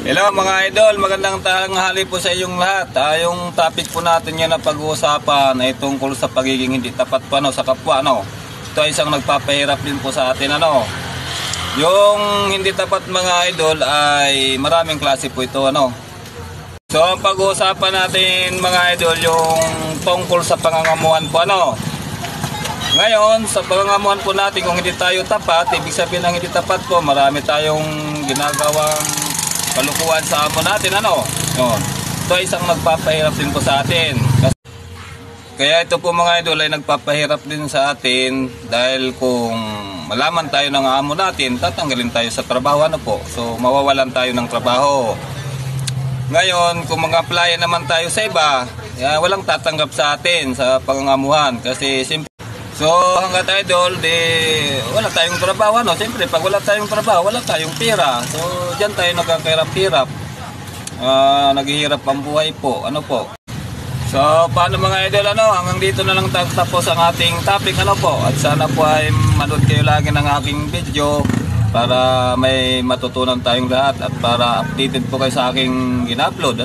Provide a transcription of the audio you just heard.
Hello mga idol, magandang tanghali po sa inyong lahat. Yung topic po natin yan na pag-uusapan ay tungkol sa pagiging hindi tapat po sa kapwa. Ito ay isang nagpapahirap din po sa atin. Yung hindi tapat mga idol ay maraming klase po ito. So ang pag-uusapan natin mga idol yung tungkol sa pangangamuhan po. Ngayon sa pangangamuhan po natin, kung hindi tayo tapat, ibig sabihin ng hindi tapat po, marami tayong ginagawang kalukuhan sa amo natin. Ito ay isang nagpapahirap din po sa atin. Kaya ito po mga idol ay nagpapahirap din sa atin dahil kung malaman tayo ng amo natin, tatanggalin tayo sa trabaho. So mawawalan tayo ng trabaho. Ngayon kung mag-apply naman tayo sa iba, walang tatanggap sa atin sa pangangamuhan kasi simple. So hanggat idol, wala tayong trabaho. Siyempre pag wala tayong trabaho, wala tayong pera. So diyan tayo nagkakahirap-hirap. Naghihirap ang buhay po. So paano mga idol, hanggang dito na lang tapos ang ating topic. At sana po ay manood kayo lagi ng aking video para may matutunan tayong lahat at para updated po kayo sa aking in-upload.